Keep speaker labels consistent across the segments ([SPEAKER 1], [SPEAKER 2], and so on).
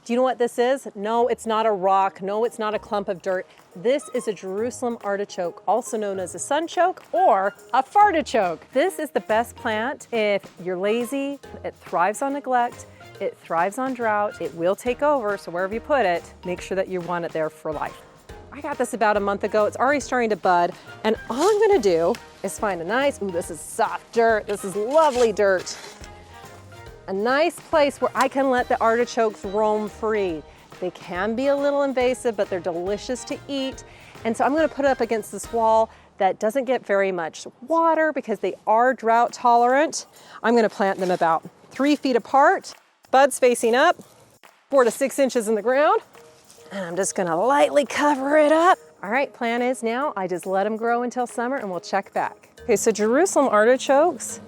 [SPEAKER 1] Do you know what this is? No, it's not a rock. No, it's not a clump of dirt. This is a Jerusalem artichoke, also known as a sunchoke or a fartichoke. This is the best plant if you're lazy. It thrives on neglect. It thrives on drought. It will take over, so wherever you put it, make sure that you want it there for life. I got this about a month ago. It's already starting to bud, and all I'm gonna do is find a nice, ooh, this is soft dirt. This is lovely dirt. A nice place where I can let the artichokes roam free. They can be a little invasive, but they're delicious to eat. And so I'm gonna put it up against this wall that doesn't get very much water because they are drought tolerant. I'm gonna plant them about 3 feet apart, buds facing up, 4 to 6 inches in the ground. And I'm just gonna lightly cover it up. All right, plan is now I just let them grow until summer and we'll check back. Okay, so Jerusalem artichokes,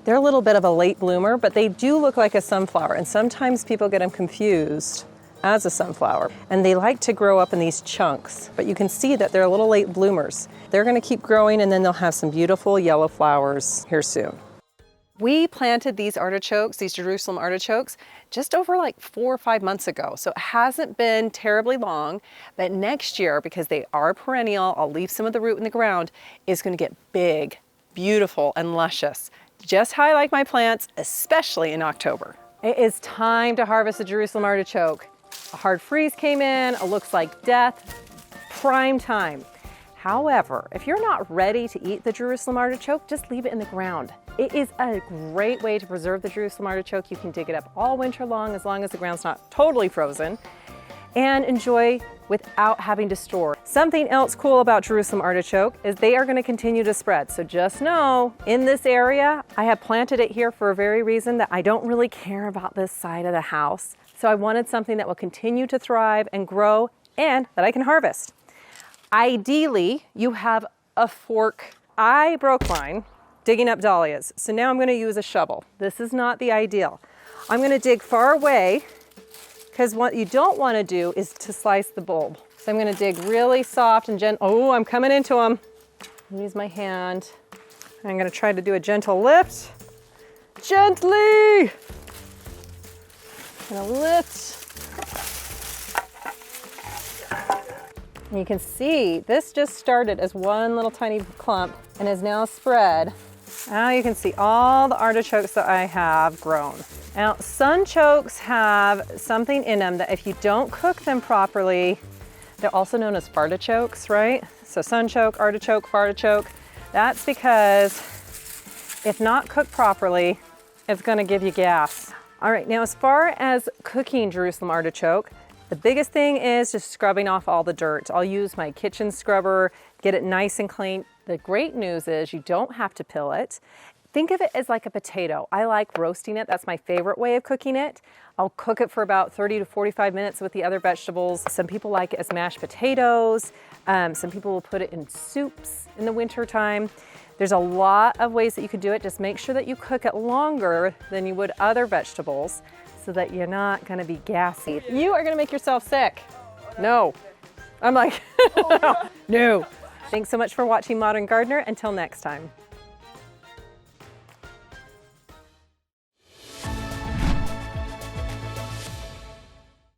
[SPEAKER 1] they're a little bit of a late bloomer, but they do look like a sunflower, and sometimes people get them confused as a sunflower. And they like to grow up in these chunks, but you can see that they're a little late bloomers. They're gonna keep growing and then they'll have some beautiful yellow flowers here soon. We planted these artichokes, these Jerusalem artichokes, just over like 4 or 5 months ago. So it hasn't been terribly long, but next year, because they are perennial, I'll leave some of the root in the ground, is gonna get big, beautiful, and luscious. Just how I like my plants, especially in October. It is time to harvest the Jerusalem artichoke. A hard freeze came in, it looks like death, prime time. However, if you're not ready to eat the Jerusalem artichoke, just leave it in the ground. It is a great way to preserve the Jerusalem artichoke. You can dig it up all winter long as the ground's not totally frozen, and enjoy without having to store. Something else cool about Jerusalem artichoke is they are gonna continue to spread. So just know, in this area, I have planted it here for a very reason that I don't really care about this side of the house. So I wanted something that will continue to thrive and grow and that I can harvest. Ideally, you have a fork. I broke mine digging up dahlias, so now I'm gonna use a shovel. This is not the ideal. I'm gonna dig far away because what you don't wanna do is to slice the bulb. So I'm gonna dig really soft and gentle. Oh, I'm coming into them. Use my hand. I'm gonna try to do a gentle lift. Gently. I'm gonna lift. And you can see this just started as one little tiny clump and is now spread. Now you can see all the artichokes that I have grown. Now, sunchokes have something in them that if you don't cook them properly, they're also known as fartichokes, right? So sunchoke, artichoke, fartichoke. That's because if not cooked properly, it's gonna give you gas. All right, now as far as cooking Jerusalem artichoke, the biggest thing is just scrubbing off all the dirt. I'll use my kitchen scrubber, get it nice and clean. The great news is you don't have to peel it. Think of it as like a potato. I like roasting it. That's my favorite way of cooking it. I'll cook it for about 30 to 45 minutes with the other vegetables. Some people like it as mashed potatoes. Some people will put it in soups in the winter time. There's a lot of ways that you can do it. Just make sure that you cook it longer than you would other vegetables so that you're not gonna be gassy. You are gonna make yourself sick. No. I'm like, no. Thanks so much for watching Modern Gardener. Until next time.